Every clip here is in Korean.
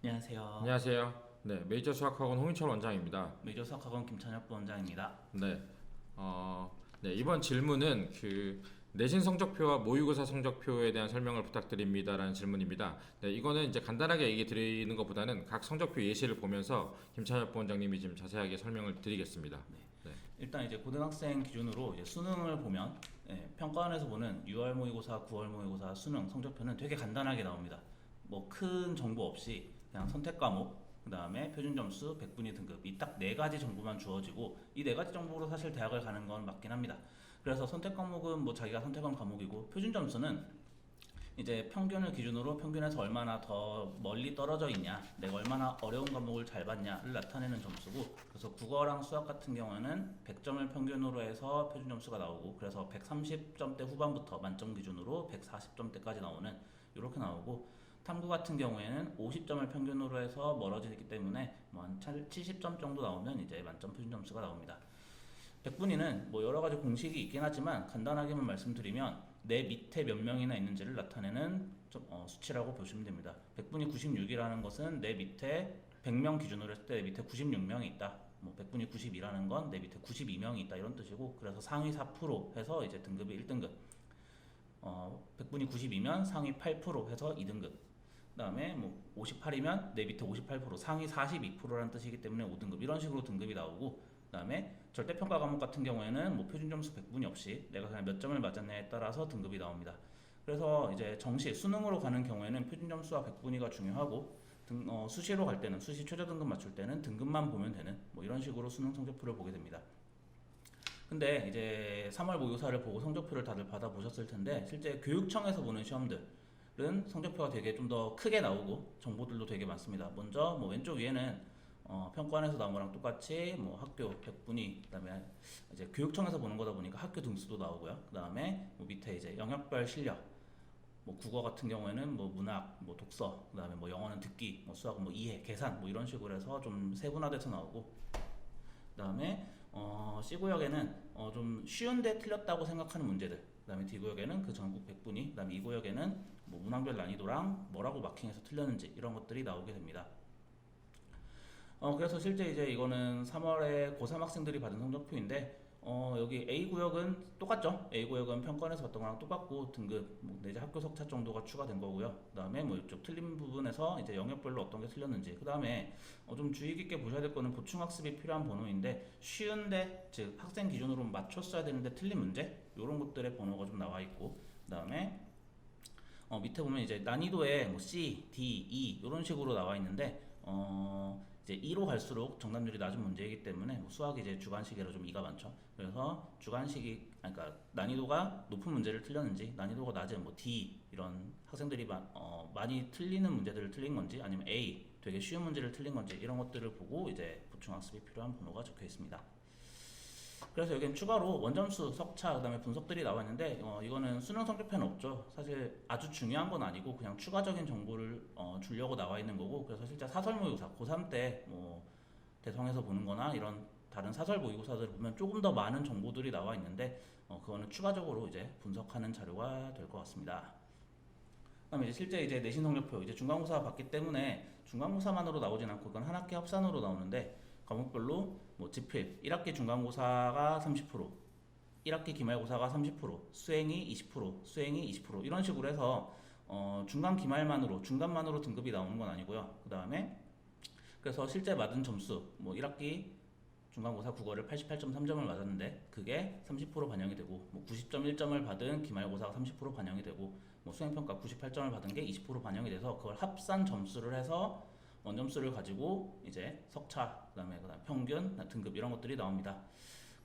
안녕하세요. 안녕하세요. 네, 메이저 수학학원 홍인철 원장입니다. 메이저 수학학원 김찬혁 부원장입니다. 네, 이번 질문은 내신 성적표와 모의고사 성적표에 대한 설명을 부탁드립니다라는 질문입니다. 네, 이거는 이제 간단하게 얘기 드리는 것보다는 각 성적표 예시를 보면서 김찬혁 부원장님이 좀 자세하게 설명을 드리겠습니다. 네. 네, 일단 이제 고등학생 기준으로 이제 수능을 보면 평가원에서 보는 6월 모의고사, 9월 모의고사 수능 성적표는 되게 간단하게 나옵니다. 뭐 큰 정보 없이 그냥 선택 과목, 그 다음에 표준 점수, 백분위 등급 이 딱 네 가지 정보만 주어지고 이 네 가지 정보로 사실 대학을 가는 건 맞긴 합니다. 그래서 선택 과목은 뭐 자기가 선택한 과목이고 표준 점수는 이제 평균을 기준으로 평균에서 얼마나 더 멀리 떨어져 있냐, 내가 얼마나 어려운 과목을 잘 봤냐를 나타내는 점수고, 그래서 국어랑 수학 같은 경우에는 100점을 평균으로 해서 표준 점수가 나오고, 그래서 130점대 후반부터 만점 기준으로 140점대까지 나오는 이렇게 나오고, 탐구 같은 경우에는 50점을 평균으로 해서 멀어지기 때문에 뭐한 70점 정도 나오면 이제 만점 표준 점수가 나옵니다. 백분위는 뭐 여러 가지 공식이 있긴 하지만 간단하게만 말씀드리면 내 밑에 몇 명이나 있는지를 나타내는 수치라고 보시면 됩니다. 백분위 96이라는 것은 내 밑에 100명 기준으로 했을 때 내 밑에 96명이 있다. 뭐 백분위 90이라는 건 내 밑에 92명이 있다 이런 뜻이고, 그래서 상위 4% 해서 이제 등급이 1등급. 백분위 92면 상위 8% 해서 2등급. 그다음에 뭐 58이면 내 밑에 58% 상위 42%라는 뜻이기 때문에 5등급 이런 식으로 등급이 나오고, 그다음에 절대평가 과목 같은 경우에는 뭐 표준 점수 100분이 없이 내가 그냥 몇 점을 맞았냐에 따라서 등급이 나옵니다. 그래서 이제 정시 수능으로 가는 경우에는 표준 점수와 100분위가 중요하고, 수시로 갈 때는 수시 최저 등급 맞출 때는 등급만 보면 되는 뭐 이런 식으로 수능 성적표를 보게 됩니다. 근데 이제 3월 모의고사를 보고 성적표를 다들 받아보셨을 텐데, 실제 교육청에서 보는 시험들은 성적표가 되게 좀 더 크게 나오고 정보들도 되게 많습니다. 먼저 뭐 왼쪽 위에는 평가원에서 나온 거랑 똑같이 뭐 학교 백분위, 그다음에 이제 교육청에서 보는 거다 보니까 학교 등수도 나오고요. 그다음에 뭐 밑에 이제 영역별 실력, 뭐 국어 같은 경우에는 뭐 문학, 뭐 독서, 그다음에 뭐 영어는 듣기, 뭐 수학은 뭐 이해, 계산 뭐 이런 식으로 해서 좀 세분화돼서 나오고, 그다음에 C구역에는 좀 쉬운데 틀렸다고 생각하는 문제들, 그다음에 D구역에는 그 전국 백분위, 그다음에 E구역에는 뭐 문항별 난이도랑 뭐라고 마킹해서 틀렸는지 이런 것들이 나오게 됩니다. 그래서 실제 이제 이거는 3월에 고3 학생들이 받은 성적표인데, 여기 A구역은 똑같죠? A구역은 평가원에서 봤던 거랑 똑같고 등급, 뭐 내지 학교 석차 정도가 추가된 거고요. 그 다음에 뭐 이쪽 틀린 부분에서 이제 영역별로 어떤 게 틀렸는지, 그 다음에 좀 주의 깊게 보셔야 될 거는 보충학습이 필요한 번호인데, 쉬운데, 즉 학생 기준으로 맞췄어야 되는데 틀린 문제? 이런 것들의 번호가 좀 나와 있고, 그 다음에 밑에 보면 이제 난이도에 뭐 C, D, E 이런 식으로 나와 있는데, 이제 2로 갈수록 정답률이 낮은 문제이기 때문에 뭐 수학이 이제 주관식이라 좀 이가 많죠. 그래서 주관식이, 그러니까 난이도가 높은 문제를 틀렸는지, 난이도가 낮은 뭐 D 이런 학생들이 많이 틀리는 문제들을 틀린 건지, 아니면 A 되게 쉬운 문제를 틀린 건지 이런 것들을 보고 이제 보충학습이 필요한 번호가 적혀 있습니다. 그래서 여기는 추가로 원점수, 석차, 그 다음에 분석들이 나와 있는데, 이거는 수능 성적표는 없죠. 사실 아주 중요한 건 아니고 그냥 추가적인 정보를 주려고 나와 있는 거고, 그래서 실제 사설 모의고사 고3 때 뭐 대성에서 보는 거나 이런 다른 사설 모의고사들을 보면 조금 더 많은 정보들이 나와 있는데, 그거는 추가적으로 이제 분석하는 자료가 될 것 같습니다. 그다음에 이제 실제 이제 내신 성적표 이제 중간고사 봤기 때문에 중간고사만으로 나오진 않고 이건 한 학기 합산으로 나오는데, 과목별로 뭐 지필 1학기 중간고사가 30%, 1학기 기말고사가 30%, 수행이 20%, 수행이 20% 이런 식으로 해서 중간 기말만으로 중간만으로 등급이 나오는 건 아니고요. 그다음에 그래서 실제 맞은 점수 뭐 1학기 중간고사 국어를 88.3점을 맞았는데 그게 30% 반영이 되고, 뭐 90.1점을 받은 기말고사가 30% 반영이 되고, 뭐 수행평가 98점을 받은 게 20% 반영이 돼서 그걸 합산 점수를 해서 원점수를 가지고 이제 석차, 그다음에 평균, 등급 이런 것들이 나옵니다.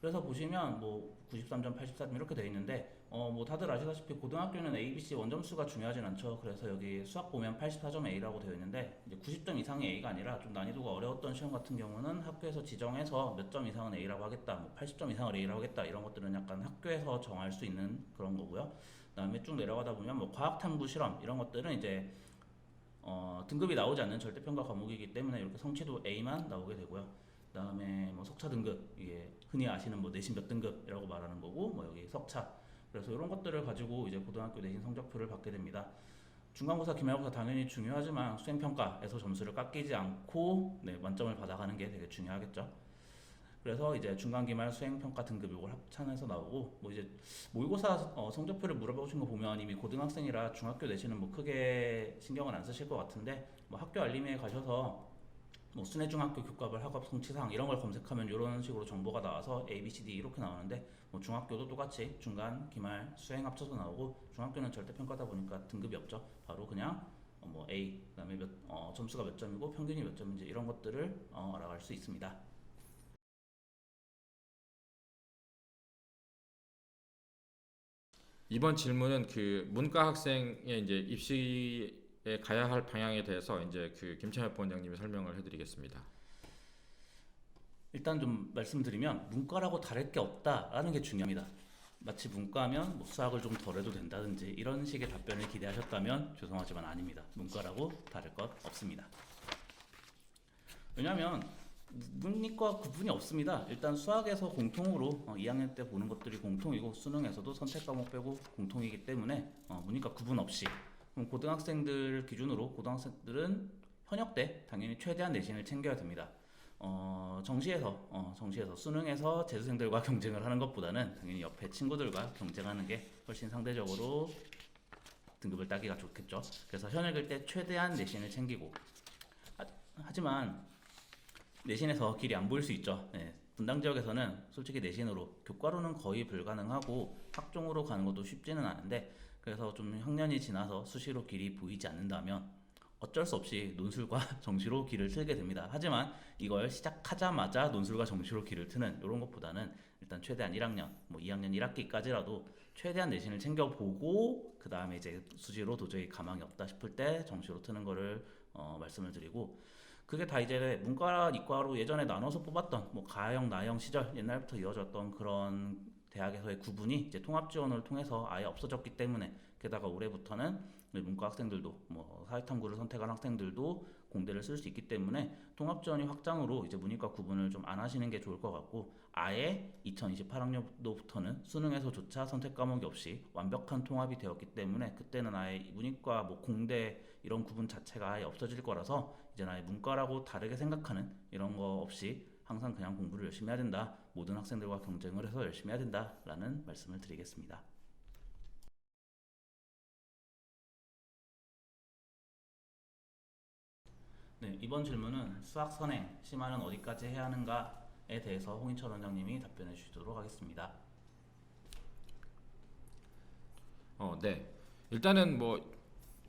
그래서 보시면 뭐 93점, 84점 이렇게 되어 있는데, 뭐 다들 아시다시피 고등학교는 A, B, C 원점수가 중요하진 않죠. 그래서 여기 수학 보면 84점 A라고 되어 있는데, 이제 90점 이상이 A가 아니라 좀 난이도가 어려웠던 시험 같은 경우는 학교에서 지정해서 몇 점 이상은 A라고 하겠다, 뭐 80점 이상을 A라고 하겠다 이런 것들은 약간 학교에서 정할 수 있는 그런 거고요. 그다음에 쭉 내려가다 보면 뭐 과학탐구 실험 이런 것들은 이제 등급이 나오지 않는 절대평가 과목이기 때문에 이렇게 성취도 A만 나오게 되고요. 그 다음에 뭐 석차 등급, 이게 흔히 아시는 뭐 내신 몇 등급이라고 말하는 거고, 뭐 여기 석차. 그래서 이런 것들을 가지고 이제 고등학교 내신 성적표를 받게 됩니다. 중간고사, 기말고사 당연히 중요하지만 수행평가에서 점수를 깎이지 않고 만점을 받아가는 게 되게 중요하겠죠. 그래서 이제 중간, 기말, 수행평가 등급 이걸 합산해서 나오고 뭐 이제 모의고사 성적표를 물어보신 거 보면 이미 고등학생이라 중학교 내신은 뭐 크게 신경을 안 쓰실 것 같은데 뭐 학교 알림에 가셔서 뭐 순회중학교 교과별 학업 성취사항 이런 걸 검색하면 이런 식으로 정보가 나와서 A, B, C, D 이렇게 나오는데 뭐 중학교도 똑같이 중간, 기말, 수행 합쳐서 나오고 중학교는 절대평가다 보니까 등급이 없죠. 바로 그냥 뭐 A 그다음에 점수가 몇 점이고 평균이 몇 점인지 이런 것들을 알아갈 수 있습니다. 이번 질문은 그 문과 학생의 이제 입시에 가야 할 방향에 대해서 이제 그 김창엽 부원장님이 설명을 해드리겠습니다. 일단 좀 말씀드리면 문과라고 다를 게 없다라는 게 중요합니다. 마치 문과면 뭐 수학을 좀 덜 해도 된다든지 이런 식의 답변을 기대하셨다면 죄송하지만 아닙니다. 문과라고 다를 것 없습니다. 왜냐하면 문이과 구분이 없습니다. 일단 수학에서 공통으로 2학년 때 보는 것들이 공통이고 수능에서도 선택 과목 빼고 공통이기 때문에 문이과 구분 없이 고등학생들 기준으로 고등학생들은 현역 때 당연히 최대한 내신을 챙겨야 됩니다. 정시에서 수능에서 재수생들과 경쟁을 하는 것보다는 당연히 옆에 친구들과 경쟁하는 게 훨씬 상대적으로 등급을 따기가 좋겠죠. 그래서 현역일 때 최대한 내신을 챙기고 하지만 내신에서 길이 안 보일 수 있죠. 분당 지역에서는 솔직히 내신으로 교과로는 거의 불가능하고 학종으로 가는 것도 쉽지는 않은데 그래서 좀 학년이 지나서 수시로 길이 보이지 않는다면 어쩔 수 없이 논술과 정시로 길을 틀게 됩니다. 하지만 이걸 시작하자마자 논술과 정시로 길을 트는 이런 것보다는 일단 최대한 1학년, 뭐 2학년 1학기까지라도 최대한 내신을 챙겨보고 그 다음에 이제 수시로 도저히 가망이 없다 싶을 때 정시로 트는 거를 말씀을 드리고 그게 다 이제 문과, 이과로 예전에 나눠서 뽑았던 뭐 가형, 나형 시절 옛날부터 이어졌던 그런 대학에서의 구분이 이제 통합 지원을 통해서 아예 없어졌기 때문에 게다가 올해부터는 문과 학생들도 뭐 사회탐구를 선택한 학생들도 공대를 쓸 수 있기 때문에 통합 지원이 확장으로 이제 문이과 구분을 좀 안 하시는 게 좋을 것 같고 아예 2028학년도부터는 수능에서조차 선택 과목이 없이 완벽한 통합이 되었기 때문에 그때는 아예 문이과 뭐 공대 이런 구분 자체가 아예 없어질 거라서 이제 아예 문과라고 다르게 생각하는 이런 거 없이 항상 그냥 공부를 열심히 해야 된다. 모든 학생들과 경쟁을 해서 열심히 해야 된다라는 말씀을 드리겠습니다. 네, 이번 질문은 수학 선행, 심화는 어디까지 해야 하는가에 대해서 홍인철 원장님이 답변해 주시도록 하겠습니다. 네. 일단은 뭐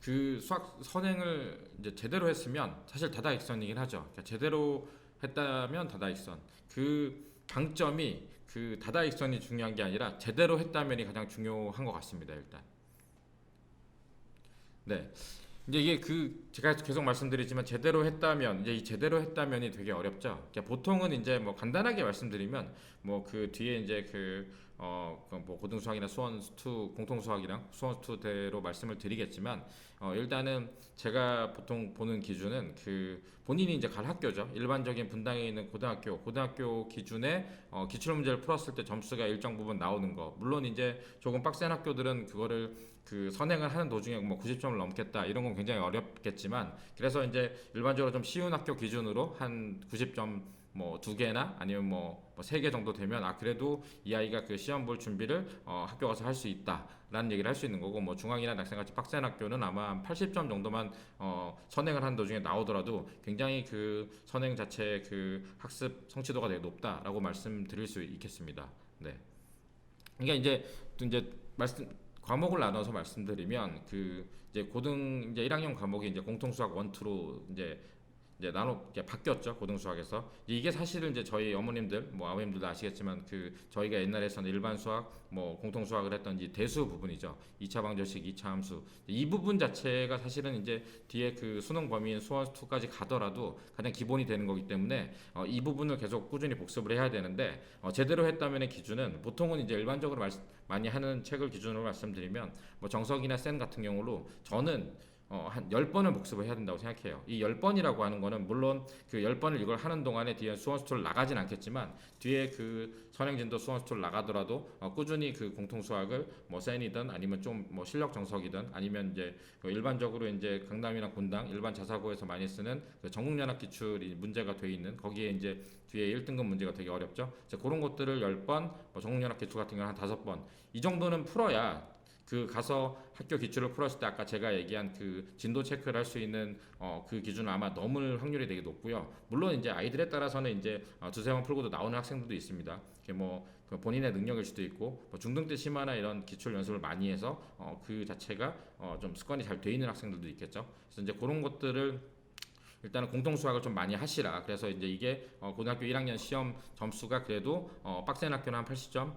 그 수학 선행을 이제 제대로 했으면 사실 다다익선이긴 하죠. 그러니까 제대로 했다면 다다익선. 그 방점이 그 다다익선이 중요한 게 아니라 제대로 했다면이 가장 중요한 것 같습니다. 일단. 네. 이제 이게 그 제가 계속 말씀드리지만 제대로 했다면 이제 이 제대로 했다면이 되게 어렵죠. 그러니까 보통은 이제 뭐 간단하게 말씀드리면 뭐 그 뒤에 이제 뭐 고등수학이나 수원2 공통수학이랑 수원2대로 말씀을 드리겠지만 일단은 제가 보통 보는 기준은 그 본인이 이제 갈 학교죠. 일반적인 분당에 있는 고등학교 기준에 기출문제를 풀었을 때 점수가 일정 부분 나오는 거. 물론 이제 조금 빡센 학교들은 그거를 그 선행을 하는 도중에 뭐 90점을 넘겠다 이런 건 굉장히 어렵겠지만 그래서 이제 일반적으로 좀 쉬운 학교 기준으로 한 90점 뭐 2개나 아니면 뭐 3개 정도 되면 그래도 이 아이가 그 시험 볼 준비를 학교 가서 할 수 있다라는 얘기를 할 수 있는 거고 뭐 중앙이나 낙생같이 빡센 학교는 아마 한 80점 정도만 선행을 하는 도중에 나오더라도 굉장히 그 선행 자체의 그 학습 성취도가 되게 높다라고 말씀드릴 수 있겠습니다. 네. 그러니까 이제 과목을 나눠서 말씀드리면 그 이제 이제 1학년 과목이 이제 공통수학 1, 2로 이제 이제 바뀌었죠. 고등수학에서 이게 사실은 이제 저희 어머님들 뭐 아버님들도 아시겠지만 그 저희가 옛날에서는 일반 수학 뭐 공통수학을 했던 이 대수 부분이죠. 2차 방정식, 2차 함수 이 부분 자체가 사실은 이제 뒤에 그 수능 범위인 수원2까지 가더라도 가장 기본이 되는 거기 때문에 이 부분을 계속 꾸준히 복습을 해야 되는데 제대로 했다면의 기준은 보통은 이제 일반적으로 많이 하는 책을 기준으로 말씀드리면 뭐 정석이나 센 같은 경우로 저는 한 10번을 복습을 해야 된다고 생각해요. 이 10번이라고 하는 거는 물론 그 10번을 이걸 하는 동안에 뒤에 수원수토를 나가진 않겠지만 뒤에 그 선행진도 수원수토를 나가더라도 꾸준히 그 공통수학을 뭐 센이든 아니면 좀 뭐 실력 정석이든 아니면 이제 그 일반적으로 이제 강남이나 본당 일반 자사고에서 많이 쓰는 그 전국연합 기출이 문제가 돼 있는 거기에 이제 뒤에 1등급 문제가 되게 어렵죠. 이제 그런 것들을 10번, 뭐 전국연합 기출 같은 경우는 한 5번 이 정도는 풀어야 그 가서 학교 기출을 풀었을 때 아까 제가 얘기한 그 진도 체크를 할 수 있는 그 기준은 아마 넘을 확률이 되게 높고요. 물론 이제 아이들에 따라서는 이제 두세 번 풀고도 나오는 학생들도 있습니다. 이게 뭐그 본인의 능력일 수도 있고 뭐 중등 때 심화나 이런 기출 연습을 많이 해서 그 자체가 좀 습관이 잘 돼 있는 학생들도 있겠죠. 그래서 이제 그런 것들을 일단은 공통 수학을 좀 많이 하시라. 그래서 이제 이게 고등학교 1학년 시험 점수가 그래도 빡센 학교는 한 80점,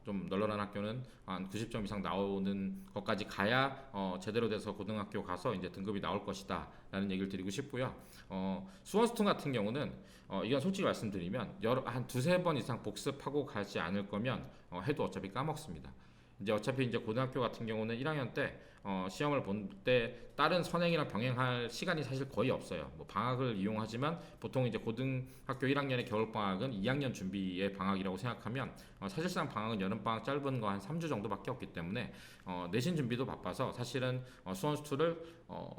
좀 널널한 학교는 한 90점 이상 나오는 것까지 가야 제대로 돼서 고등학교 가서 이제 등급이 나올 것이다라는 얘기를 드리고 싶고요. 수원스톤 같은 경우는 이건 솔직히 말씀드리면 한 두세 번 이상 복습하고 가지 않을 거면 해도 어차피 까먹습니다. 이제 어차피 이제 고등학교 같은 경우는 1학년 때 시험을 본 때 다른 선행이랑 병행할 시간이 사실 거의 없어요. 뭐 방학을 이용하지만 보통 이제 고등학교 1학년의 겨울 방학은 2학년 준비의 방학이라고 생각하면 사실상 방학은 여름 방학 짧은 거 한 3주 정도밖에 없기 때문에 내신 준비도 바빠서 사실은 수원수투를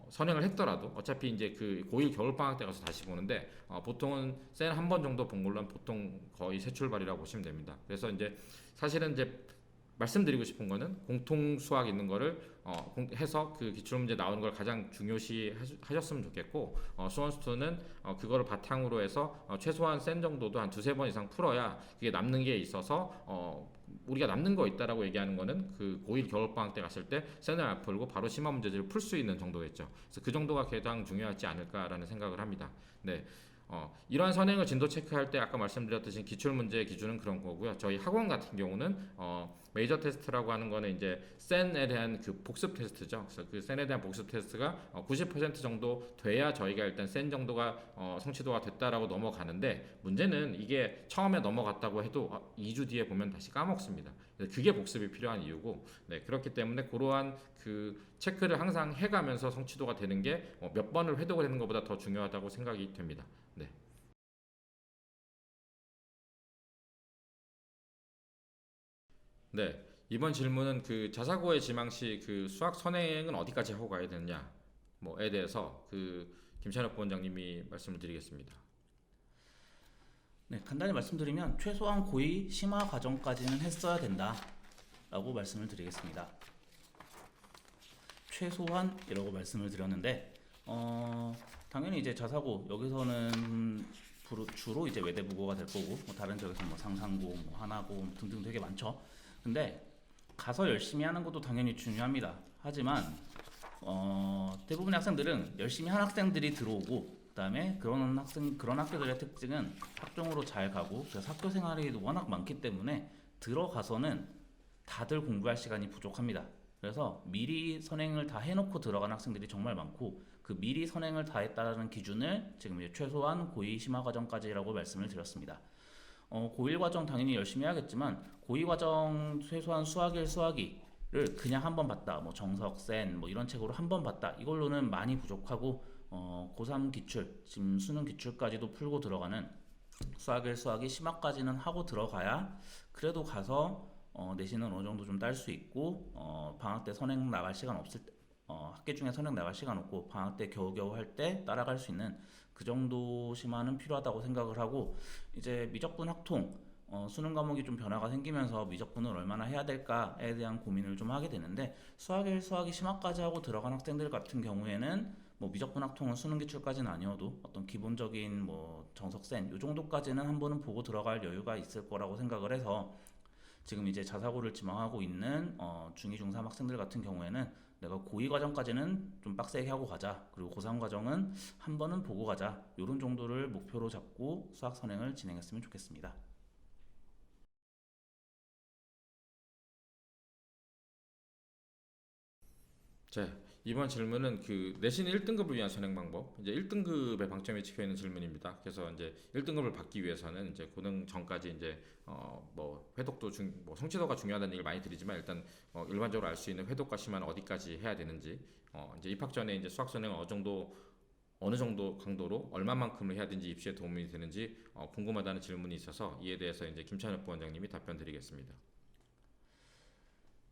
선행을 했더라도 어차피 이제 그 고1 겨울 방학 때 가서 다시 보는데 보통은 센 한 번 정도 본 걸로는 보통 거의 새 출발이라고 보시면 됩니다. 그래서 이제 사실은 이제 말씀드리고 싶은 거는 공통 수학 있는 거를 해서 그 기출 문제 나오는 걸 가장 중요시 하셨으면 좋겠고 수원수투는 그거를 바탕으로 해서 최소한 센 정도도 한 두세 번 이상 풀어야 그게 남는 게 있어서 우리가 남는 거 있다라고 얘기하는 거는 그 고1 겨울방학 때 갔을 때 센을 안 풀고 바로 심화 문제들을 풀 수 있는 정도겠죠. 그래서 그 정도가 가장 중요하지 않을까라는 생각을 합니다. 네. 이러한 선행을 진도 체크할 때 아까 말씀드렸듯이 기출 문제의 기준은 그런 거고요. 저희 학원 같은 경우는 메이저 테스트라고 하는 거는 이제 센에 대한 그 복습 테스트죠. 그래서 그 센에 대한 복습 테스트가 90% 정도 돼야 저희가 일단 센 정도가 성취도가 됐다라고 넘어가는데 문제는 이게 처음에 넘어갔다고 해도 2주 뒤에 보면 다시 까먹습니다. 그게 복습이 필요한 이유고, 네, 그렇기 때문에 그러한 그 체크를 항상 해가면서 성취도가 되는 게 몇 번을 회독을 하는 것보다 더 중요하다고 생각이 됩니다. 네. 네. 이번 질문은 그 자사고의 지망시 그 수학 선행은 어디까지 하고 가야 되느냐 뭐에 대해서 그 김찬혁 부원장님이 말씀을 드리겠습니다. 네, 간단히 말씀드리면 최소한 고2 심화 과정까지는 했어야 된다라고 말씀을 드리겠습니다. 최소한이라고 말씀을 드렸는데 당연히 이제 자사고 여기서는 주로 이제 외대부고가 될 거고 뭐 다른 쪽에서 뭐 상상고, 뭐 하나고 등등 되게 많죠. 근데 가서 열심히 하는 것도 당연히 중요합니다. 하지만 대부분의 학생들은 열심히 한 학생들이 들어오고 그다음에 그런 학교들의 특징은 학종으로 잘 가고 그래서 학교 생활이 워낙 많기 때문에 들어가서는 다들 공부할 시간이 부족합니다. 그래서 미리 선행을 다 해놓고 들어간 학생들이 정말 많고 그 미리 선행을 다 했다는 기준을 지금 이제 최소한 고2 심화 과정까지라고 말씀을 드렸습니다. 고1 과정 당연히 열심히 해야겠지만 고2 과정 최소한 수학 1, 수학 2를 그냥 한 번 봤다, 뭐 정석, 센, 뭐 이런 책으로 한 번 봤다, 이걸로는 많이 부족하고 고3 기출, 지금 수능 기출까지도 풀고 들어가는 수학 1, 수학 2 심화까지는 하고 들어가야 그래도 가서 내신은 어느 정도 좀 딸 수 있고 방학 때 선행 나갈 시간 없을 때 학기 중에 선행 나갈 시간 없고 방학 때 겨우겨우 할 때 따라갈 수 있는 그 정도 심화는 필요하다고 생각을 하고 이제 미적분 학통 수능 과목이 좀 변화가 생기면서 미적분을 얼마나 해야 될까에 대한 고민을 좀 하게 되는데 수학 1, 수학 2 심화까지 하고 들어간 학생들 같은 경우에는 뭐 미적분 학통은 수능 기출까지는 아니어도 어떤 기본적인 뭐 정석센 요 정도까지는 한 번은 보고 들어갈 여유가 있을 거라고 생각을 해서 지금 이제 자사고를 지망하고 있는 중2, 중3 학생들 같은 경우에는 내가 고2 과정까지는 좀 빡세게 하고 가자. 그리고 고3 과정은 한 번은 보고 가자. 이런 정도를 목표로 잡고 수학 선행을 진행했으면 좋겠습니다. 자, 이번 질문은 그 내신 1등급을 위한 선행 방법, 이제 1등급의 방점이 찍혀 있는 질문입니다. 그래서 이제 1등급을 받기 위해서는 이제 고등 전까지 이제 뭐 회독도 뭐 성취도가 중요하다는 얘기를 많이 드리지만 일단 일반적으로 알 수 있는 회독과 심화는 어디까지 해야 되는지, 이제 입학 전에 이제 수학 선행을 어느 정도 강도로 얼마만큼을 해야 되는지 입시에 도움이 되는지 궁금하다는 질문이 있어서 이에 대해서 이제 김찬혁 부원장님이 답변 드리겠습니다.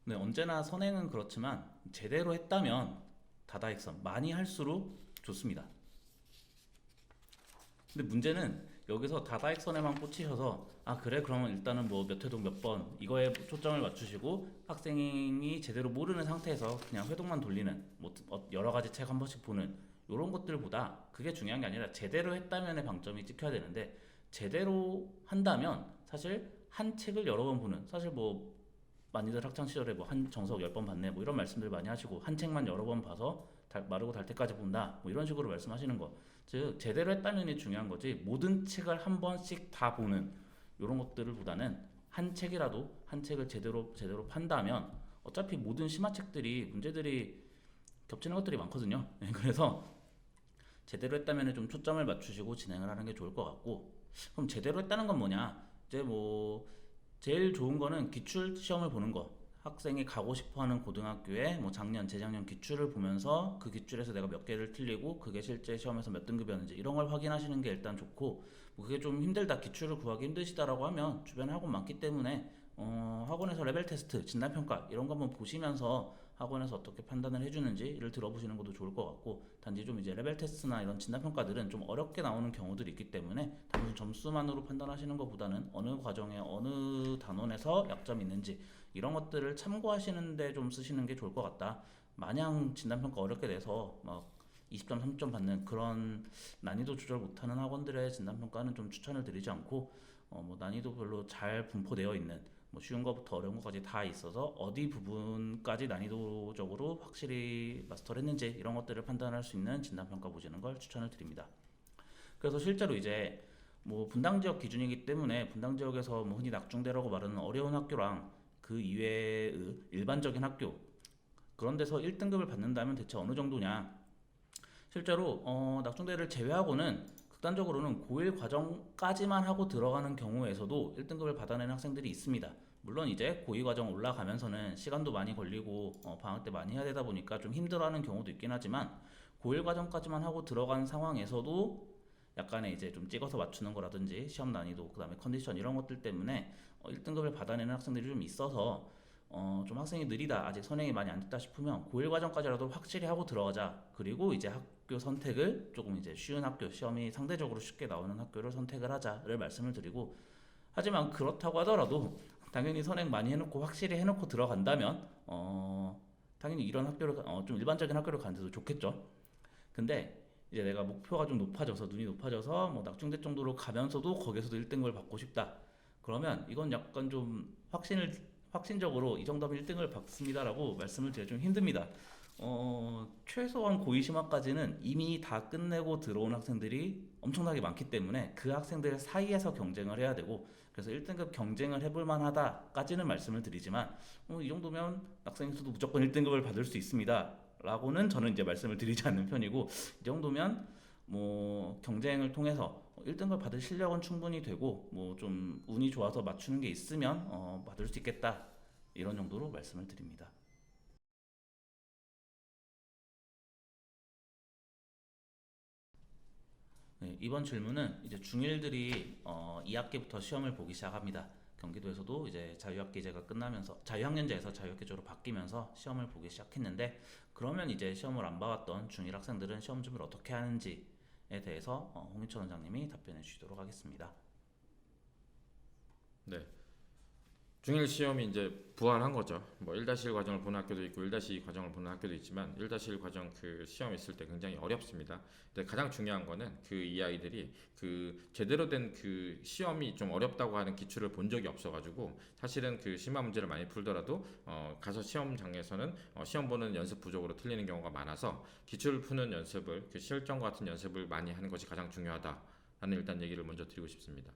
네, 언제나 선행은 그렇지만 제대로 했다면 다다익선 많이 할수록 좋습니다. 근데 문제는 여기서 다다익선에만 꽂히셔서 아 그래 그러면 일단은 뭐 몇 회독 몇 번 이거에 초점을 맞추시고 학생이 제대로 모르는 상태에서 그냥 회독만 돌리는 뭐 여러 가지 책 한 번씩 보는 이런 것들보다 그게 중요한 게 아니라 제대로 했다면의 방점이 찍혀야 되는데 제대로 한다면 사실 한 책을 여러 번 보는 사실 뭐 많이들 학창 시절에 뭐 한 정석 10번 봤네 뭐 이런 말씀들 많이 하시고 한 책만 여러 번 봐서 마르고 달 때까지 본다 뭐 이런 식으로 말씀하시는 거 즉 제대로 했다면이 중요한 거지 모든 책을 한 번씩 다 보는 이런 것들을 보다는 한 책이라도 한 책을 제대로 판다면 어차피 모든 심화책들이 문제들이 겹치는 것들이 많거든요. 그래서 제대로 했다면 좀 초점을 맞추시고 진행을 하는 게 좋을 것 같고 그럼 제대로 했다는 건 뭐냐 이제 뭐 제일 좋은 거는 기출 시험을 보는 거. 학생이 가고 싶어하는 고등학교에 뭐 작년, 재작년 기출을 보면서 그 기출에서 내가 몇 개를 틀리고 그게 실제 시험에서 몇 등급이었는지 이런 걸 확인하시는 게 일단 좋고 뭐 그게 좀 힘들다, 기출을 구하기 힘드시다라고 하면 주변에 학원 많기 때문에 학원에서 레벨 테스트, 진단평가 이런 거 한번 보시면서 학원에서 어떻게 판단을 해주는지를 들어보시는 것도 좋을 것 같고 단지 좀 이제 레벨 테스트나 이런 진단평가들은 좀 어렵게 나오는 경우들이 있기 때문에 단순 점수만으로 판단하시는 것보다는 어느 과정에 어느 단원에서 약점이 있는지 이런 것들을 참고하시는데 좀 쓰시는 게 좋을 것 같다. 마냥 진단평가 어렵게 내서 막 20점, 30점 받는 그런 난이도 조절 못하는 학원들의 진단평가는 좀 추천을 드리지 않고 뭐 난이도 별로 잘 분포되어 있는 뭐 쉬운 거부터 어려운 거까지 다 있어서 어디 부분까지 난이도적으로 확실히 마스터를 했는지 이런 것들을 판단할 수 있는 진단평가 보시는 걸 추천을 드립니다. 그래서 실제로 이제 뭐 분당 지역 기준이기 때문에 분당 지역에서 뭐 흔히 낙중대라고 말하는 어려운 학교랑 그 이외의 일반적인 학교 그런 데서 1등급을 받는다면 대체 어느 정도냐 실제로 낙중대를 제외하고는 극단적으로는 고1 과정까지만 하고 들어가는 경우에서도 1등급을 받아내는 학생들이 있습니다. 물론 이제 고2 과정 올라가면서는 시간도 많이 걸리고 방학 때 많이 해야 되다 보니까 좀 힘들어하는 경우도 있긴 하지만 고1 과정까지만 하고 들어간 상황에서도 약간의 이제 좀 찍어서 맞추는 거라든지 시험 난이도 그다음에 컨디션 이런 것들 때문에 1등급을 받아내는 학생들이 좀 있어서 좀 학생이 느리다 아직 선행이 많이 안 됐다 싶으면 고1 과정까지라도 확실히 하고 들어가자 그리고 이제 학교 선택을 조금 이제 쉬운 학교 시험이 상대적으로 쉽게 나오는 학교를 선택을 하자를 말씀을 드리고 하지만 그렇다고 하더라도 당연히 선행 많이 해놓고 확실히 해놓고 들어간다면 당연히 이런 학교를 좀 일반적인 학교를 가는 데도 좋겠죠. 근데 이제 내가 목표가 좀 높아져서 눈이 높아져서 뭐 낙중대 정도로 가면서도 거기서도 1등급을 받고 싶다. 그러면 이건 약간 좀 확신적으로 이 정도면 1등을 받습니다라고 말씀을 드리기 좀 힘듭니다. 최소한 고2 심화까지는 이미 다 끝내고 들어온 학생들이 엄청나게 많기 때문에 그 학생들 사이에서 경쟁을 해야 되고 그래서 1등급 경쟁을 해볼 만하다까지는 말씀을 드리지만 이 정도면 학생에서도 무조건 1등급을 받을 수 있습니다. 라고는 저는 이제 말씀을 드리지 않는 편이고 이 정도면 뭐 경쟁을 통해서 1등급 받을 실력은 충분히 되고 뭐 좀 운이 좋아서 맞추는 게 있으면 받을 수 있겠다 이런 정도로 말씀을 드립니다. 네, 이번 질문은 이제 중1들이 2학기부터 시험을 보기 시작합니다. 경기도에서도 이제 자유학기제가 끝나면서 자유학년제에서 자유학기제로 바뀌면서 시험을 보기 시작했는데 그러면 이제 시험을 안 봐왔던 중1 학생들은 시험 준비를 어떻게 하는지에 대해서 홍인철 원장님이 답변해 주시도록 하겠습니다. 네. 중일 시험이 이제 부활한 거죠. 뭐 1-1 과정을 보는 학교도 있고 1-2 과정을 보는 학교도 있지만 1-1 과정 그 시험 있을 때 굉장히 어렵습니다. 근데 가장 중요한 거는 그 이 아이들이 그 제대로 된 그 시험이 좀 어렵다고 하는 기출을 본 적이 없어가지고 사실은 그 심화 문제를 많이 풀더라도 가서 시험장에서는 시험 보는 연습 부족으로 틀리는 경우가 많아서 기출 푸는 연습을 그 실전과 같은 연습을 많이 하는 것이 가장 중요하다라는 일단 얘기를 먼저 드리고 싶습니다.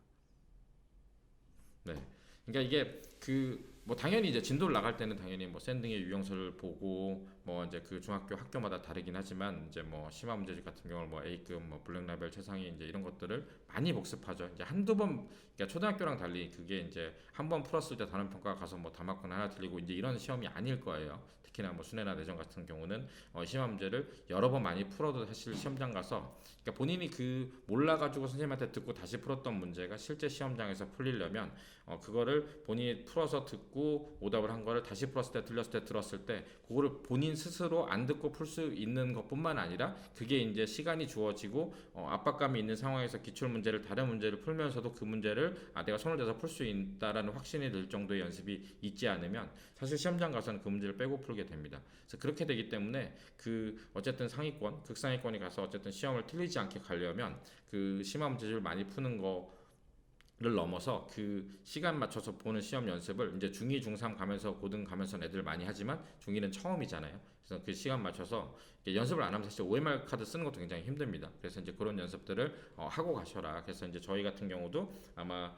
네. 그러니까 이게 그 뭐 당연히 이제 진도를 나갈 때는 당연히 뭐 샌딩의 유형설을 보고 뭐 이제 그 중학교 학교마다 다르긴 하지만 이제 뭐 심화 문제집 같은 경우는 뭐 A급 뭐 블랙라벨 최상위 이제 이런 것들을 많이 복습하죠. 이제 한두 번 그러니까 초등학교랑 달리 그게 이제 한 번 풀었을 때 다른 평가 가서 뭐 다 맞거나 하나 틀리고 이제 이런 시험이 아닐 거예요. 특히나 뭐 수뇌나 내정 같은 경우는 심화 문제를 여러 번 많이 풀어도 사실 시험장 가서 그러니까 본인이 그 몰라가지고 선생님한테 듣고 다시 풀었던 문제가 실제 시험장에서 풀리려면 그거를 본인이 풀어서 듣고 오답을 한 거를 다시 풀었을 때 틀렸을 때 들었을 때 그거를 본인 스스로 안 듣고 풀 수 있는 것뿐만 아니라 그게 이제 시간이 주어지고 압박감이 있는 상황에서 기출 문제를 다른 문제를 풀면서도 그 문제를 내가 손을 대서 풀 수 있다라는 확신이 들 정도의 연습이 있지 않으면 사실 시험장 가서는 그 문제를 빼고 풀게 됩니다. 그래서 그렇게 되기 때문에 그 어쨌든 상위권, 극상위권이 가서 어쨌든 시험을 틀리지 않게 가려면 그 심화 문제집을 많이 푸는 거를 넘어서 그 시간 맞춰서 보는 시험 연습을 이제 중2, 중3 가면서 고등 가면서 애들 많이 하지만 중2는 처음이잖아요. 그래서 그 시간 맞춰서 연습을 안 하면 사실 OMR 카드 쓰는 것도 굉장히 힘듭니다. 그래서 이제 그런 연습들을 하고 가셔라. 그래서 이제 저희 같은 경우도 아마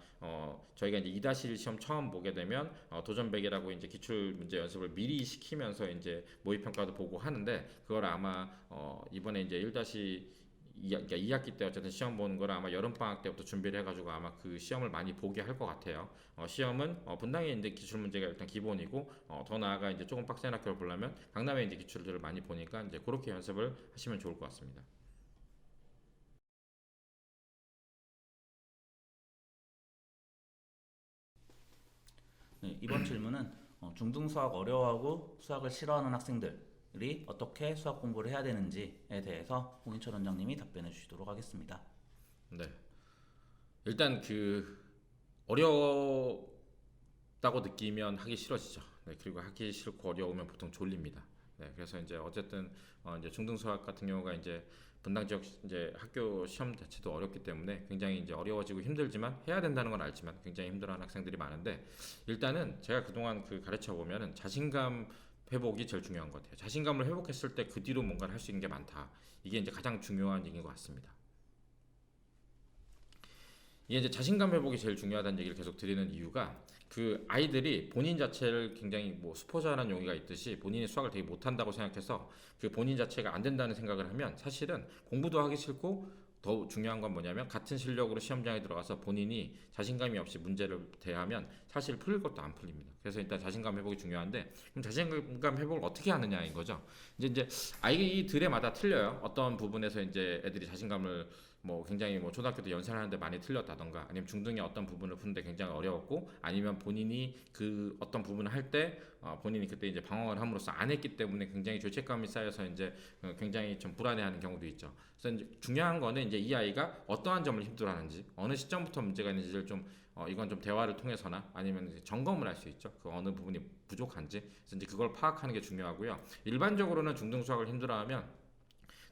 저희가 이제 2-1 시험 처음 보게 되면 도전100이라고 이제 기출 문제 연습을 미리 시키면서 이제 모의 평가도 보고 하는데 그걸 아마 이번에 이제 2학기 때 어쨌든 시험 보는 거를 아마 여름방학 때부터 준비를 해가지고 아마 그 시험을 많이 보게 할 것 같아요. 시험은 분당에 이제 기출 문제가 일단 기본이고 더 나아가 이제 조금 빡센 학교를 보려면 강남에 이제 기출들을 많이 보니까 이제 그렇게 연습을 하시면 좋을 것 같습니다. 네, 이번 질문은 중등 수학 어려워하고 수학을 싫어하는 학생들이 어떻게 수학 공부를 해야 되는지에 대해서 홍인철 원장님이 답변해 주시도록 하겠습니다. 네. 일단 그 어렵다고 느끼면 하기 싫어지죠. 네, 그리고 하기 싫고 어려우면 보통 졸립니다. 네, 그래서 이제 어쨌든 이제 중등 수학 같은 경우가 이제 분당 지역 이제 학교 시험 자체도 어렵기 때문에 굉장히 이제 어려워지고 힘들지만 해야 된다는 건 알지만 굉장히 힘들어하는 학생들이 많은데 일단은 제가 그동안 그 가르쳐 보면은 자신감 회복이 제일 중요한 것 같아요. 자신감을 회복했을 때 그 뒤로 뭔가를 할 수 있는 게 많다. 이게 이제 가장 중요한 얘기인 것 같습니다. 이게 이제 자신감 회복이 제일 중요하다는 얘기를 계속 드리는 이유가 그 아이들이 본인 자체를 굉장히 뭐 수포자라는 용어가 있듯이 본인이 수학을 되게 못한다고 생각해서 그 본인 자체가 안 된다는 생각을 하면 사실은 공부도 하기 싫고 더 중요한 건 뭐냐면 같은 실력으로 시험장에 들어가서 본인이 자신감이 없이 문제를 대하면 사실 풀릴 것도 안 풀립니다. 그래서 일단 자신감 회복이 중요한데 그럼 자신감 회복을 어떻게 하느냐인 거죠. 이제 아이들에마다 틀려요. 어떤 부분에서 이제 애들이 자신감을 뭐 굉장히 뭐 초등학교 때 연산하는데 많이 틀렸다던가 아니면 중등의 어떤 부분을 푸는데 굉장히 어려웠고 아니면 본인이 그 어떤 부분을 할 때 본인이 그때 이제 방황을 함으로써 안 했기 때문에 굉장히 죄책감이 쌓여서 이제 굉장히 좀 불안해하는 경우도 있죠. 그래서 이제 중요한 거는 이제 이 아이가 어떠한 점을 힘들어하는지 어느 시점부터 문제가 있는지를 좀 이건 좀 대화를 통해서나 아니면 이제 점검을 할 수 있죠. 그 어느 부분이 부족한지 그래서 이제 그걸 파악하는 게 중요하고요. 일반적으로는 중등 수학을 힘들어하면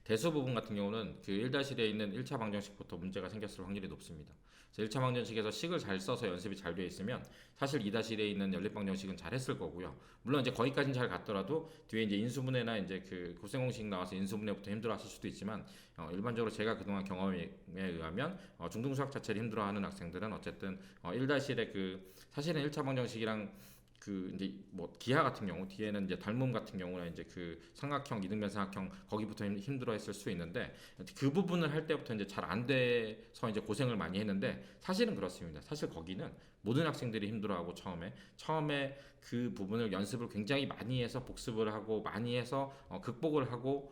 대수 부분 같은 경우는 그 1-1에 있는 1차 방정식부터 문제가 생겼을 확률이 높습니다. 그래서 1차 방정식에서 식을 잘 써서 연습이 잘 되어 있으면 사실 2-1에 있는 연립 방정식은 잘 했을 거고요. 물론 이제 거기까지는 잘 갔더라도 뒤에 이제 인수분해나 이제 그 고생공식 나와서 인수분해부터 힘들어하실 수도 있지만 일반적으로 제가 그동안 경험에 의하면 중등 수학 자체를 힘들어하는 학생들은 어쨌든 1-1의 그 사실은 1차 방정식이랑 그 이제 뭐 기하 같은 경우 뒤에는 이제 닮음 같은 경우는 이제 그 삼각형 이등변 삼각형 거기부터 힘들어했을 수 있는데 그 부분을 할 때부터 이제 잘 안 돼서 이제 고생을 많이 했는데 사실은 그렇습니다. 사실 거기는 모든 학생들이 힘들어하고 처음에 그 부분을 연습을 굉장히 많이 해서 복습을 하고 많이 해서 극복을 하고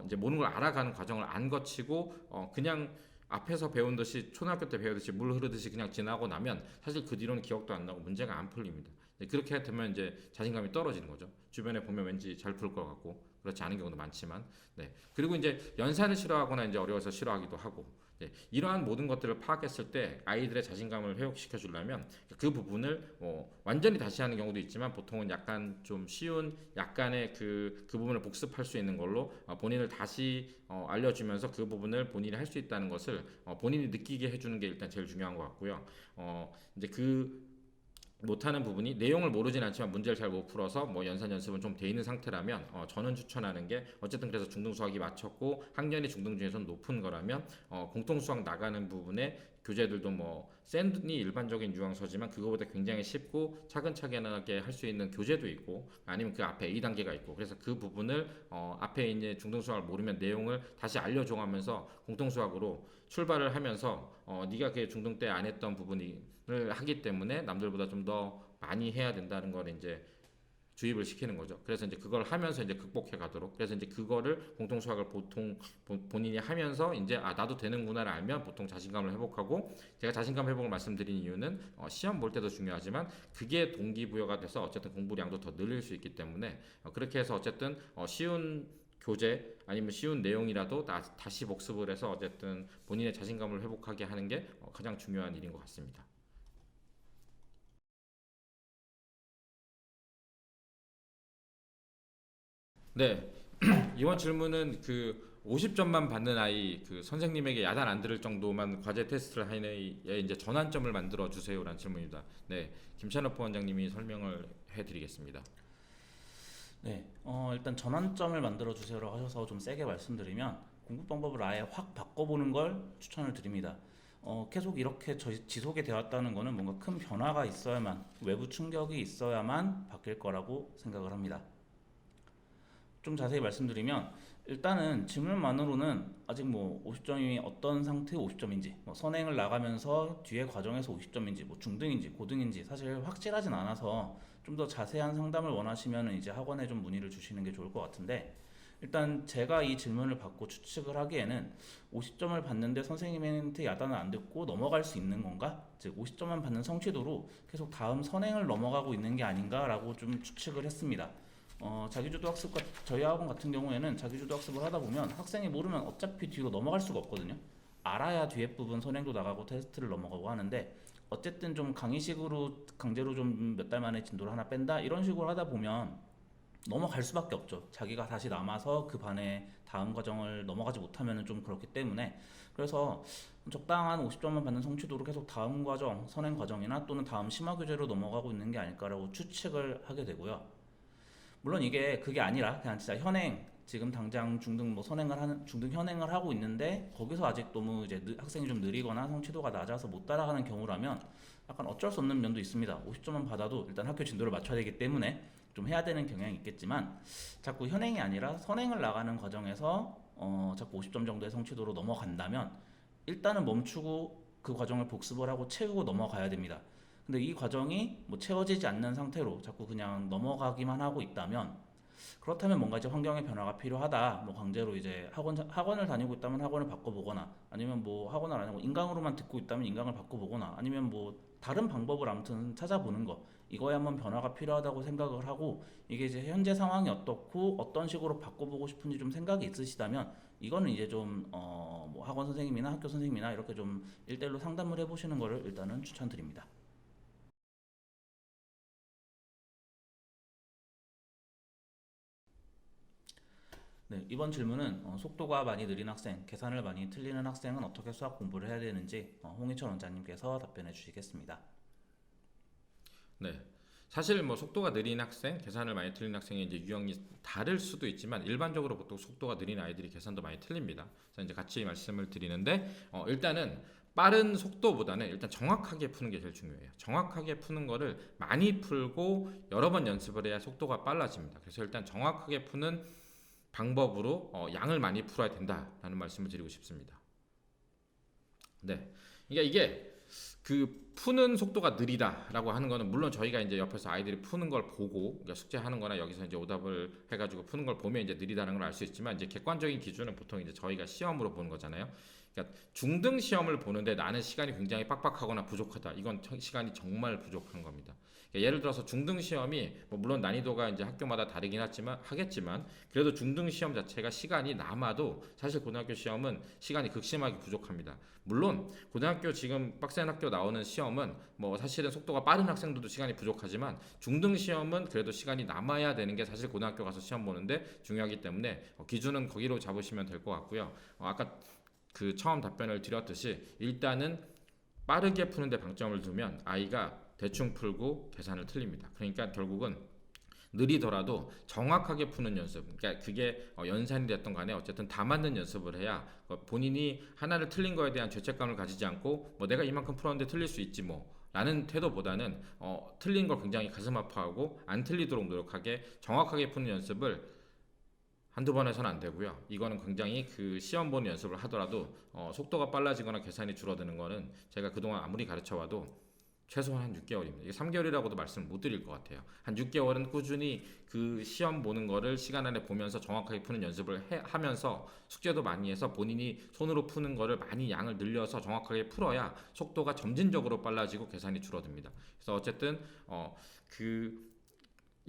이제 모든 걸 알아가는 과정을 안 거치고 그냥 앞에서 배운 듯이 초등학교 때 배우듯이 물 흐르듯이 그냥 지나고 나면 사실 그 뒤로는 기억도 안 나고 문제가 안 풀립니다. 그렇게 되면 이제 자신감이 떨어지는 거죠. 주변에 보면 왠지 잘 풀 것 같고 그렇지 않은 경우도 많지만, 네. 그리고 이제 연산을 싫어하거나 이제 어려워서 싫어하기도 하고, 네. 이러한 모든 것들을 파악했을 때 아이들의 자신감을 회복시켜 주려면 그 부분을 완전히 다시 하는 경우도 있지만 보통은 약간 좀 쉬운 약간의 그 부분을 복습할 수 있는 걸로 본인을 다시 알려주면서 그 부분을 본인이 할 수 있다는 것을 본인이 느끼게 해주는 게 일단 제일 중요한 것 같고요. 이제 그 못하는 부분이 내용을 모르진 않지만 문제를 잘 못 풀어서 뭐 연산 연습은 좀 돼 있는 상태라면 저는 추천하는 게 어쨌든 그래서 중등 수학이 맞췄고 학년이 중등 중에서는 높은 거라면 공통 수학 나가는 부분에 교재들도 뭐 샌이 일반적인 유형서지만 그거보다 굉장히 쉽고 차근차근하게 할 수 있는 교재도 있고 아니면 그 앞에 A단계가 있고 그래서 그 부분을 앞에 이제 중등수학을 모르면 내용을 다시 알려줘 하면서 공통수학으로 출발을 하면서 네가 그 중등 때 안 했던 부분을 하기 때문에 남들보다 좀 더 많이 해야 된다는 걸 이제 주입을 시키는 거죠. 그래서 이제 그걸 하면서 이제 극복해 가도록. 그래서 이제 그거를 공통 수학을 보통 본인이 하면서 이제 나도 되는구나를 알면 보통 자신감을 회복하고 제가 자신감 회복을 말씀드린 이유는 시험 볼 때도 중요하지만 그게 동기부여가 돼서 어쨌든 공부량도 더 늘릴 수 있기 때문에 그렇게 해서 어쨌든 쉬운 교재 아니면 쉬운 내용이라도 다시 복습을 해서 어쨌든 본인의 자신감을 회복하게 하는 게 가장 중요한 일인 것 같습니다. 네. 이번 질문은 그 50점만 받는 아이 그 선생님에게 야단 안 들을 정도만 과제 테스트를 하는 애에 이제 전환점을 만들어 주세요라는 질문입니다. 네. 김찬업 부원장님이 설명을 해 드리겠습니다. 네, 일단 전환점을 만들어 주세요라고 하셔서 좀 세게 말씀드리면 공부 방법을 아예 확 바꿔보는 걸 추천을 드립니다. 계속 이렇게 지속이 되었다는 거는 뭔가 큰 변화가 있어야만, 외부 충격이 있어야만 바뀔 거라고 생각을 합니다. 좀 자세히 말씀드리면 일단은 질문만으로는 아직 뭐 50점이 어떤 상태의 50점인지 뭐 선행을 나가면서 뒤에 과정에서 50점인지 뭐 중등인지 고등인지 사실 확실하진 않아서 좀 더 자세한 상담을 원하시면 이제 학원에 좀 문의를 주시는 게 좋을 것 같은데 일단 제가 이 질문을 받고 추측을 하기에는 50점을 받는데 선생님한테 야단을 안 듣고 넘어갈 수 있는 건가? 즉 50점만 받는 성취도로 계속 다음 선행을 넘어가고 있는 게 아닌가라고 좀 추측을 했습니다. 자기주도 학습 저희 학원 같은 경우에는 자기주도 학습을 하다 보면 학생이 모르면 어차피 뒤로 넘어갈 수가 없거든요. 알아야 뒤에 부분 선행도 나가고 테스트를 넘어가고 하는데 어쨌든 좀 강의식으로 강제로 좀 몇 달 만에 진도를 하나 뺀다 이런 식으로 하다 보면 넘어갈 수밖에 없죠. 자기가 다시 남아서 그 반에 다음 과정을 넘어가지 못하면 좀 그렇기 때문에 그래서 적당한 50점만 받는 성취도로 계속 다음 과정, 선행 과정이나 또는 다음 심화 교재로 넘어가고 있는 게 아닐까라고 추측을 하게 되고요. 물론 이게 그게 아니라 그냥 진짜 현행 지금 당장 중등 뭐 선행을 하는 중등 현행을 하고 있는데 거기서 아직 너무 이제 학생이 좀 느리거나 성취도가 낮아서 못 따라가는 경우라면 약간 어쩔 수 없는 면도 있습니다. 50점만 받아도 일단 학교 진도를 맞춰야 되기 때문에 좀 해야 되는 경향이 있겠지만 자꾸 현행이 아니라 선행을 나가는 과정에서 자꾸 50점 정도의 성취도로 넘어간다면 일단은 멈추고 그 과정을 복습을 하고 채우고 넘어가야 됩니다. 근데 이 과정이 뭐 채워지지 않는 상태로 자꾸 그냥 넘어가기만 하고 있다면 그렇다면 뭔가 이제 환경의 변화가 필요하다. 뭐 강제로 이제 학원을 다니고 있다면 학원을 바꿔보거나 아니면 뭐 학원을 안 하고 인강으로만 듣고 있다면 인강을 바꿔보거나 아니면 뭐 다른 방법을 아무튼 찾아보는 거 이거에 한번 변화가 필요하다고 생각을 하고 이게 이제 현재 상황이 어떻고 어떤 식으로 바꿔보고 싶은지 좀 생각이 있으시다면 이거는 이제 좀 뭐 학원 선생님이나 학교 선생님이나 이렇게 좀 1대1로 상담을 해보시는 거를 일단은 추천드립니다. 네, 이번 질문은 속도가 많이 느린 학생, 계산을 많이 틀리는 학생은 어떻게 수학 공부를 해야 되는지 홍희철 원장님께서 답변해 주시겠습니다. 네. 사실 뭐 속도가 느린 학생, 계산을 많이 틀린 학생의 이제 유형이 다를 수도 있지만 일반적으로 보통 속도가 느린 아이들이 계산도 많이 틀립니다. 그래서 이제 같이 말씀을 드리는데 일단은 빠른 속도보다는 일단 정확하게 푸는 게 제일 중요해요. 정확하게 푸는 거를 많이 풀고 여러 번 연습을 해야 속도가 빨라집니다. 그래서 일단 정확하게 푸는 방법으로 양을 많이 풀어야 된다라는 말씀을 드리고 싶습니다. 네. 그러니까 이게 그 푸는 속도가 느리다라고 하는 거는 물론 저희가 이제 옆에서 아이들이 푸는 걸 보고 그러니까 숙제하는 거나 여기서 이제 오답을 해가지고 푸는 걸 보면 이제 느리다는 걸 알 수 있지만 이제 객관적인 기준은 보통 이제 저희가 시험으로 보는 거잖아요. 그러니까 중등 시험을 보는데 나는 시간이 굉장히 빡빡하거나 부족하다. 이건 시간이 정말 부족한 겁니다. 그러니까 예를 들어서 중등 시험이 뭐 물론 난이도가 이제 학교마다 다르긴 하겠지만 그래도 중등 시험 자체가 시간이 남아도 사실 고등학교 시험은 시간이 극심하게 부족합니다. 물론 고등학교 지금 빡센 학교 나오는 시험은 뭐 사실은 속도가 빠른 학생들도 시간이 부족하지만 중등 시험은 그래도 시간이 남아야 되는 게 사실 고등학교 가서 시험 보는데 중요하기 때문에 기준은 거기로 잡으시면 될 것 같고요. 아까 그 처음 답변을 드렸듯이 일단은 빠르게 푸는데 방점을 두면 아이가 대충 풀고 계산을 틀립니다. 그러니까 결국은 느리더라도 정확하게 푸는 연습, 그러니까 그게 연산이 됐던 간에 어쨌든 다 맞는 연습을 해야 본인이 하나를 틀린 거에 대한 죄책감을 가지지 않고 뭐 내가 이만큼 풀었는데 틀릴 수 있지 뭐 라는 태도보다는 틀린 걸 굉장히 가슴 아파하고 안 틀리도록 노력하게 정확하게 푸는 연습을 한두 번 해서는 안 되고요. 이거는 굉장히 그 시험 보는 연습을 하더라도 속도가 빨라지거나 계산이 줄어드는 거는 제가 그동안 아무리 가르쳐 와도 최소한 한 6개월입니다. 이게 3개월이라고도 말씀을 못 드릴 것 같아요. 한 6개월은 꾸준히 그 시험 보는 거를 시간 안에 보면서 정확하게 푸는 연습을 하면서 숙제도 많이 해서 본인이 손으로 푸는 거를 많이 양을 늘려서 정확하게 풀어야 속도가 점진적으로 빨라지고 계산이 줄어듭니다. 그래서 어쨌든 그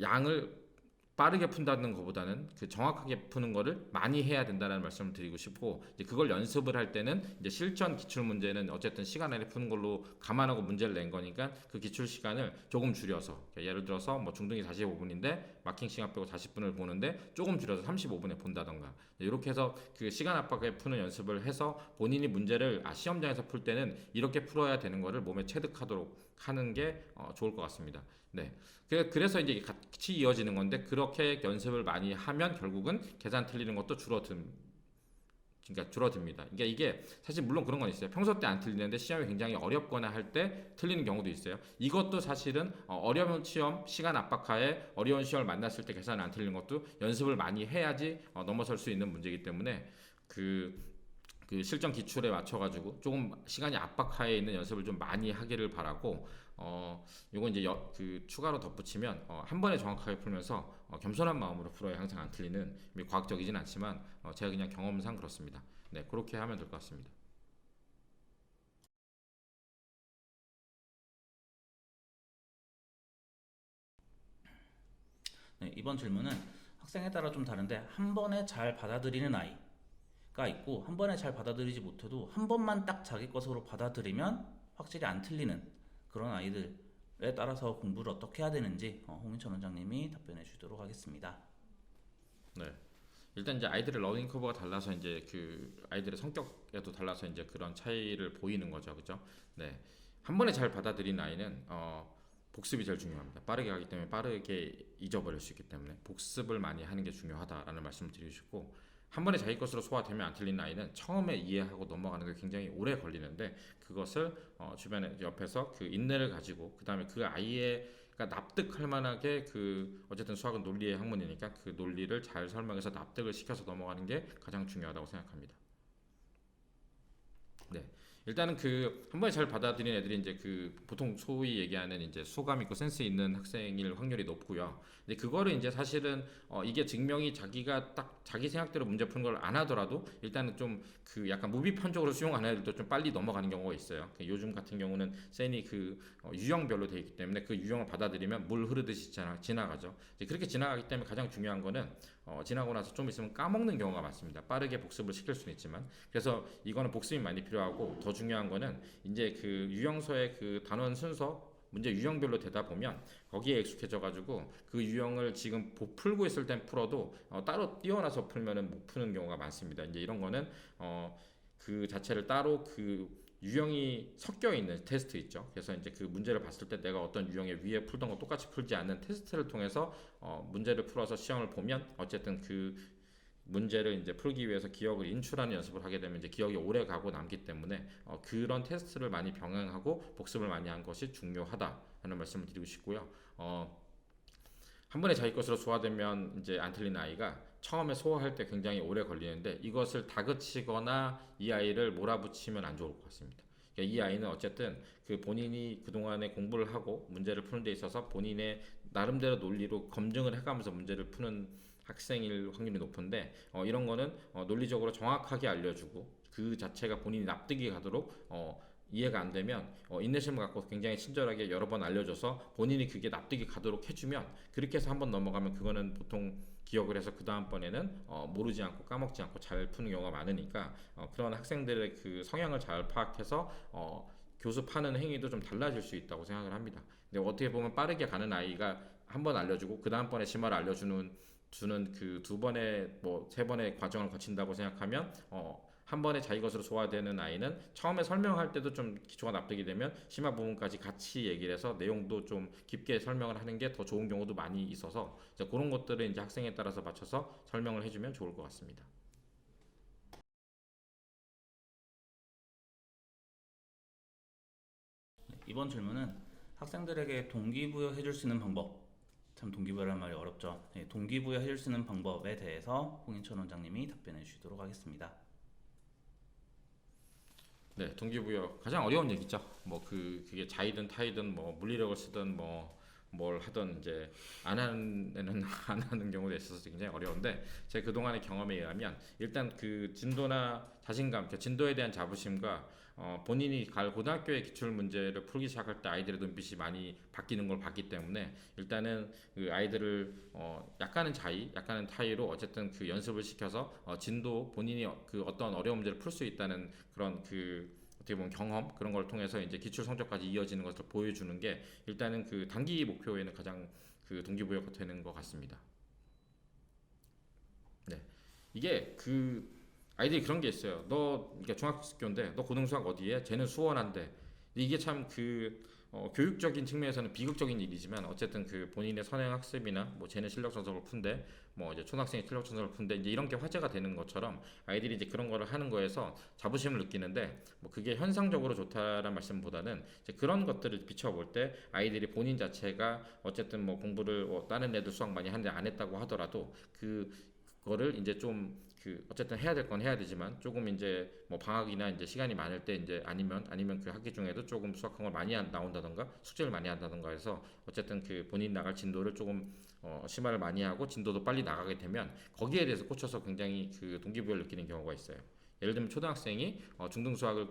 양을 빠르게 푼다는 것보다는 그 정확하게 푸는 거를 많이 해야 된다는 말씀을 드리고 싶고, 이제 그걸 연습을 할 때는 이제 실전 기출 문제는 어쨌든 시간 안에 푸는 걸로 감안하고 문제를 낸 거니까 그 기출 시간을 조금 줄여서, 예를 들어서 뭐 중등이 45분인데 마킹 시간 빼고 40분을 보는데 조금 줄여서 35분에 본다던가, 이렇게 해서 그 시간 압박에 푸는 연습을 해서 본인이 문제를 시험장에서 풀 때는 이렇게 풀어야 되는 거를 몸에 체득하도록 하는 게 좋을 것 같습니다. 네. 그래서 이제 같이 이어지는 건데, 그렇게 연습을 많이 하면 결국은 계산 틀리는 것도 줄어듭니다. 그러니까 이게 사실 물론 그런 건 있어요. 평소 때 안 틀리는데 시험이 굉장히 어렵거나 할 때 틀리는 경우도 있어요. 이것도 사실은 어려운 시험, 시간 압박하에 어려운 시험을 만났을 때 계산 안 틀리는 것도 연습을 많이 해야지 넘어설 수 있는 문제이기 때문에 그 실전 기출에 맞춰가지고 조금 시간이 압박하에 있는 연습을 좀 많이 하기를 바라고, 요거 이제 추가로 덧붙이면 한 번에 정확하게 풀면서 겸손한 마음으로 풀어야 항상 안 틀리는, 과학적이진 않지만 제가 그냥 경험상 그렇습니다. 네, 그렇게 하면 될 것 같습니다. 네, 이번 질문은 학생에 따라 좀 다른데 한 번에 잘 받아들이는 아이가 있고, 한 번에 잘 받아들이지 못해도 한 번만 딱 자기 것으로 받아들이면 확실히 안 틀리는 그런 아이들에 따라서 공부를 어떻게 해야 되는지 홍인천 원장님이 답변해 주도록 하겠습니다. 네. 일단 이제 아이들의 러닝 커브가 달라서 이제 그 아이들의 성격에도 달라서 이제 그런 차이를 보이는 거죠, 그죠? 네. 한 번에 잘 받아들인 아이는 복습이 제일 중요합니다. 빠르게 가기 때문에 빠르게 잊어버릴 수 있기 때문에 복습을 많이 하는 게 중요하다라는 말씀을 드리고 싶고, 한 번에 자기 것으로 소화되면 안 틀리는 아이는 처음에 이해하고 넘어가는 게 굉장히 오래 걸리는데, 그것을 주변에 옆에서 그 인내를 가지고, 그 다음에 그 아이의 납득할 만하게 어쨌든 수학은 논리의 학문이니까 그 논리를 잘 설명해서 납득을 시켜서 넘어가는 게 가장 중요하다고 생각합니다. 네. 일단은 한 번에 잘 받아들인 애들이 이제 보통 소위 얘기하는 이제 소감 있고 센스 있는 학생일 확률이 높고요. 근데 그거를 이제 사실은 이게 증명이 자기가 딱 자기 생각대로 문제 푸는 걸 안 하더라도 일단은 좀 약간 무비판적으로 수용하는 애들도 좀 빨리 넘어가는 경우가 있어요. 요즘 같은 경우는 센이 유형별로 되어 있기 때문에 그 유형을 받아들이면 물 흐르듯이 지나가죠. 이제 그렇게 지나가기 때문에 가장 중요한 거는 지나고 나서 좀 있으면 까먹는 경우가 많습니다. 빠르게 복습을 시킬 수는 있지만, 그래서 이거는 복습이 많이 필요하고, 더 중요한 거는 이제 유형서의 단원 순서 문제 유형별로 되다 보면 거기에 익숙해져 가지고 그 유형을 지금 풀고 있을 땐 풀어도 따로 띄어나서 풀면은 못 푸는 경우가 많습니다. 이제 이런 거는 그 자체를 따로 유형이 섞여 있는 테스트 있죠. 그래서 이제 그 문제를 봤을 때 내가 어떤 유형의 위에 풀던 거 똑같이 풀지 않는 테스트를 통해서 문제를 풀어서 시험을 보면 어쨌든 문제를 이제 풀기 위해서 기억을 인출하는 연습을 하게 되면 이제 기억이 오래 가고 남기 때문에 그런 테스트를 많이 병행하고 복습을 많이 한 것이 중요하다라는 말씀을 드리고 싶고요. 한 번에 자기 것으로 소화되면 이제 안 틀린 아이가 처음에 소화할 때 굉장히 오래 걸리는데, 이것을 다그치거나 이 아이를 몰아붙이면 안 좋을 것 같습니다. 그러니까 이 아이는 어쨌든 본인이 그동안에 공부를 하고 문제를 푸는 데 있어서 본인의 나름대로 논리로 검증을 해가면서 문제를 푸는 학생일 확률이 높은데, 이런 거는 논리적으로 정확하게 알려주고 그 자체가 본인이 납득이 가도록 이해가 안 되면 인내심을 갖고 굉장히 친절하게 여러 번 알려줘서 본인이 그게 납득이 가도록 해주면, 그렇게 해서 한번 넘어가면 그거는 보통 기억을 해서 그 다음번에는 모르지 않고 까먹지 않고 잘 푸는 경우가 많으니까, 그런 학생들의 성향을 잘 파악해서 교습하는 행위도 좀 달라질 수 있다고 생각을 합니다. 근데 어떻게 보면 빠르게 가는 아이가 한 번 알려주고 그 다음번에 심화를 알려주는 두 번의 세 번의 과정을 거친다고 생각하면 한 번에 자기 것으로 소화되는 아이는 처음에 설명할 때도 좀 기초가 납득이 되면 심화 부분까지 같이 얘기를 해서 내용도 좀 깊게 설명을 하는 게 더 좋은 경우도 많이 있어서 이제 그런 것들을 이제 학생에 따라서 맞춰서 설명을 해주면 좋을 것 같습니다. 이번 질문은 학생들에게 동기부여 해줄 수 있는 방법. 참 동기부여라는 말이 어렵죠. 네, 동기부여 해줄 수 있는 방법에 대해서 홍인천 원장님이 답변해 주시도록 하겠습니다. 네, 동기부여 가장 어려운 얘기죠. 뭐 그게 자이든 타이든 뭐 물리력을 쓰든 뭐 뭘 하든 이제 안 하는 애는 안 하는 경우도 있어서 굉장히 어려운데 제 그동안의 경험에 의하면 일단 그 진도나 자신감, 그 진도에 대한 자부심과 본인이 갈 고등학교의 기출 문제를 풀기 시작할 때 아이들의 눈빛이 많이 바뀌는 걸 봤기 때문에 일단은 그 아이들을 약간은 자의, 약간은 타의로 어쨌든 그 연습을 시켜서 진도 본인이 그 어떤 어려운 문제를 풀 수 있다는 그런 그 어떻게 보면 경험 그런 걸 통해서 이제 기출 성적까지 이어지는 것을 보여주는 게 일단은 그 단기 목표에는 가장 그 동기부여가 되는 것 같습니다. 네, 이게 그 아이들이 그런 게 있어요. 너 그러니까 중학교인데 너 고등수학 어디에? 쟤는 수원한데 이게 참 그 교육적인 측면에서는 비극적인 일이지만 어쨌든 그 본인의 선행 학습이나 뭐 쟤는 실력 전형을 푼데 뭐 이제 초등학생이 실력 전형을 푼데 이제 이런 게 화제가 되는 것처럼 아이들이 이제 그런 거를 하는 거에서 자부심을 느끼는데 뭐 그게 현상적으로 좋다라는 말씀보다는 이제 그런 것들을 비춰볼 때 아이들이 본인 자체가 어쨌든 뭐 공부를 다른 애들 수학 많이 하는데 안 했다고 하더라도 그거를 이제 좀 그 어쨌든 해야 될 건 해야 되지만 조금 이제 뭐 방학이나 이제 시간이 많을 때 이제 아니면 그 학기 중에도 조금 수학한 걸 많이 나온다던가 숙제를 많이 한다던가 해서 어쨌든 그 본인 나갈 진도를 조금 심화를 많이 하고 진도도 빨리 나가게 되면 거기에 대해서 꽂혀서 굉장히 그 동기부여를 느끼는 경우가 있어요. 예를 들면 초등학생이 중등 수학을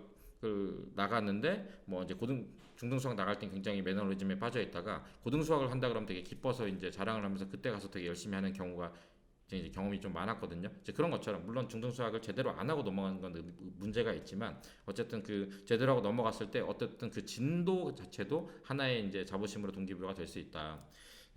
나갔는데 뭐 이제 중등 수학 나갈 땐 굉장히 매너리즘에 빠져 있다가 고등 수학을 한다 그러면 되게 기뻐서 이제 자랑을 하면서 그때 가서 되게 열심히 하는 경우가 이제 경험이 좀 많았거든요. 이제 그런 것처럼 물론 중등 수학을 제대로 안 하고 넘어가는 건 문제가 있지만 어쨌든 그 제대로 하고 넘어갔을 때 어쨌든 그 진도 자체도 하나의 이제 자부심으로 동기부여가 될 수 있다.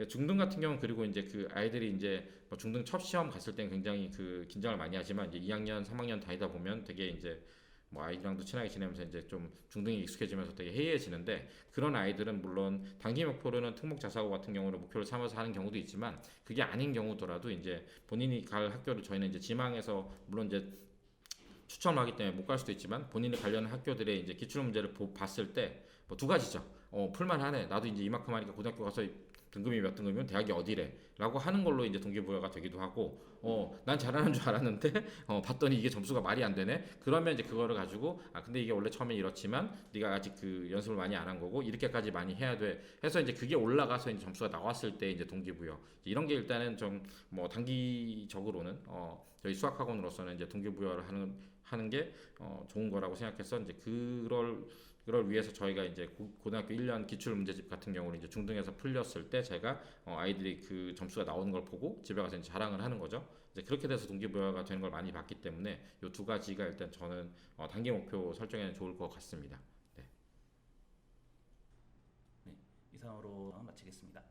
중등 같은 경우는 그리고 이제 그 아이들이 이제 뭐 중등 첫 시험 갔을 땐 굉장히 그 긴장을 많이 하지만 이제 2학년, 3학년 다니다 보면 되게 이제 뭐 아이들랑도 친하게 지내면서 이제 좀 중등이 익숙해지면서 되게 해이해지는데 그런 아이들은 물론 단기 목표로는 특목 자사고 같은 경우는 목표를 삼아서 하는 경우도 있지만 그게 아닌 경우더라도 이제 본인이 갈 학교를 저희는 이제 지망해서 물론 이제 추천을 하기 때문에 못 갈 수도 있지만 본인이 관련 학교들의 이제 기출 문제를 봤을 때 뭐 두 가지죠. 풀만하네. 나도 이제 이만큼 하니까 고등학교 가서 등급이 몇 등급이면 대학이 어디래? 라고 하는 걸로 이제 동기부여가 되기도 하고, 난 잘하는 줄 알았는데, 봤더니 이게 점수가 말이 안 되네? 그러면 이제 그거를 가지고, 근데 이게 원래 처음에 이렇지만, 네가 아직 그 연습을 많이 안 한 거고, 이렇게까지 많이 해야 돼. 해서 이제 그게 올라가서 이제 점수가 나왔을 때 이제 동기부여. 이런 게 일단은 좀, 뭐, 단기적으로는, 저희 수학학원으로서는 이제 동기부여를 하는 게, 좋은 거라고 생각해서, 이제 그걸 위해서 저희가 이제 고등학교 1년 기출 문제집 같은 경우는 이제 중등에서 풀렸을 때 제가 아이들이 그 점수가 나오는 걸 보고 집에 가서 이제 자랑을 하는 거죠. 이제 그렇게 돼서 동기부여가 되는 걸 많이 봤기 때문에 이 두 가지가 일단 저는 단기 목표 설정에는 좋을 것 같습니다. 네. 네, 이상으로 마치겠습니다.